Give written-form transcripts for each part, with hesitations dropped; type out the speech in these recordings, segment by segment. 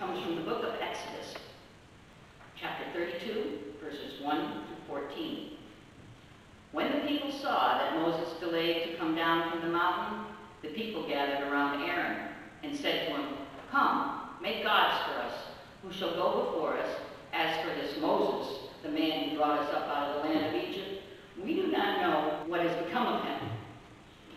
comes from the book of Exodus, chapter 32, verses 1 through 14. When the people saw that Moses delayed to come down from the mountain, the people gathered around Aaron and said to him, "Come, make gods for us, who shall go before us. As for this Moses, the man who brought us up out of the land of Egypt, we do not know what has become of him."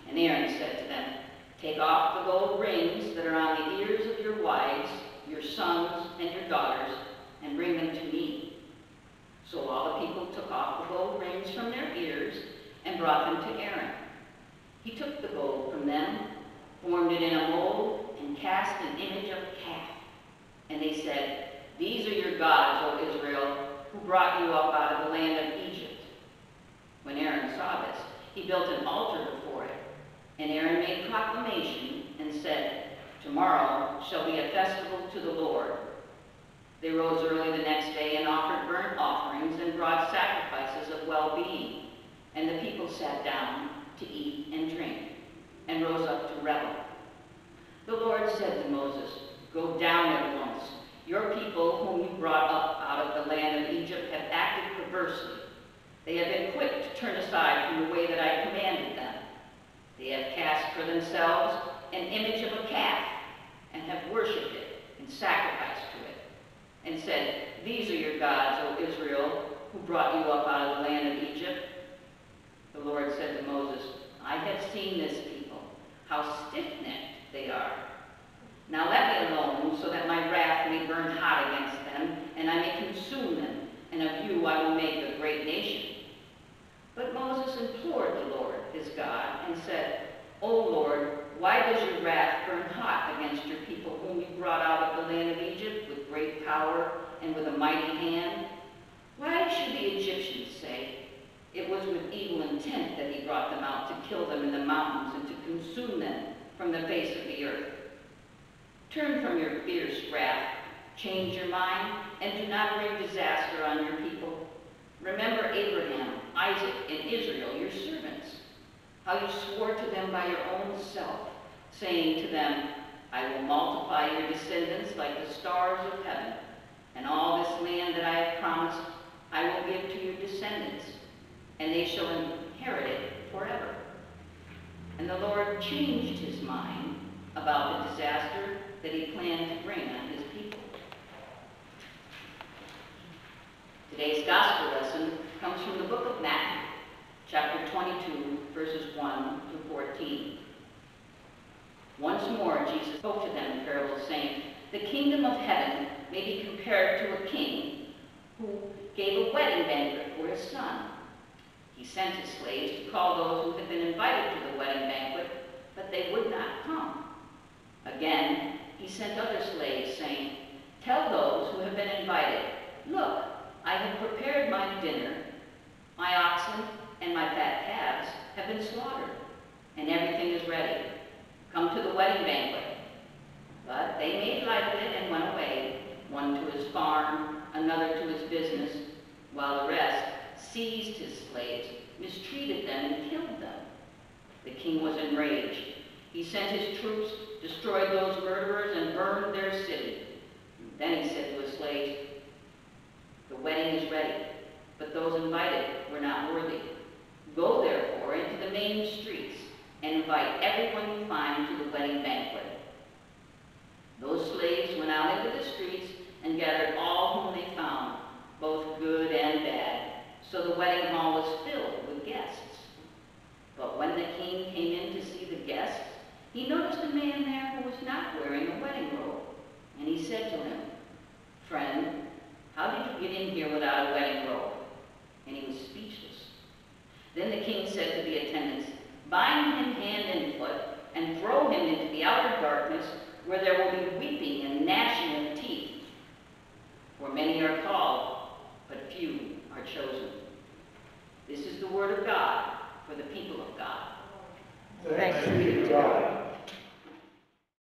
And Aaron said to them, "Take off the gold rings that are on the ears of your wives, your sons, and your daughters, and bring them to me." So all the people took off the gold rings from their ears and brought them to Aaron. He took the gold from them, formed it in a mold, and cast an image of a calf. And they said, "These are your gods, O Israel, who brought you up out of the land of Egypt." When Aaron saw this, he built an altar before it. And Aaron made proclamation and said, "Tomorrow shall be a festival to the Lord." They rose early the next day and offered burnt offerings and brought sacrifices of well-being. And the people sat down to eat and drink and rose up to revel. The Lord said to Moses, "Go down at once. Your people, whom you brought up out of the land of Egypt, have acted perversely. They have been quick to turn aside from the way that I commanded them. They have cast for themselves an image of a calf and have worshipped it and sacrificed to it, and said, 'These are your gods, O Israel, who brought you up out of the land of Egypt.'" The Lord said to Moses, "I have seen this people, how stiff-necked they are. Now let me alone, so that my wrath may burn hot against them, and I may consume them, and of you I will make a great nation." But Moses implored the Lord, his God, and said, "O Lord, why does your wrath burn hot against your people whom you brought out of the land of Egypt with great power and with a mighty hand? Why should the Egyptians say, 'It was with evil intent that he brought them out to kill them in the mountains and to consume them from the face of the earth'? Turn from your fierce wrath, change your mind, and do not bring disaster on your people. Remember Abraham, Isaac, and Israel, your servants, how you swore to them by your own self, saying to them, 'I will multiply your descendants like the stars of heaven, and all this land that I have promised I will give to your descendants, and they shall inherit it forever.' And the Lord changed his mind about the disaster that he planned to bring on his people." Today's gospel lesson comes from the book of Matthew, chapter 22, verses 1 through 14. Once more, Jesus spoke to them in parables, saying, "The kingdom of heaven may be compared to a king who gave a wedding banquet for his son. He sent his slaves to call those who had been invited to the wedding banquet, but they would not come. Again, he sent other slaves, saying, 'Tell those who have been invited, look, I have prepared my dinner. My oxen and my fat calves have been slaughtered, and everything is ready. Come to the wedding banquet.' But they made light of it and went away, one to his farm, another to his business, while the rest seized his slaves, mistreated them, and killed them. The king was enraged. He sent his troops, destroyed those murderers, and burned their city. Then he said to his slaves, 'The wedding is ready, but those invited were not worthy. Go therefore into the main streets and invite everyone you find to the wedding banquet.' Those slaves went out into the streets and gathered all whom they found, both good and bad, so the wedding hall was filled with guests. But when the king came in to see the guests, he noticed a man there who was not wearing a wedding robe, and he said to him,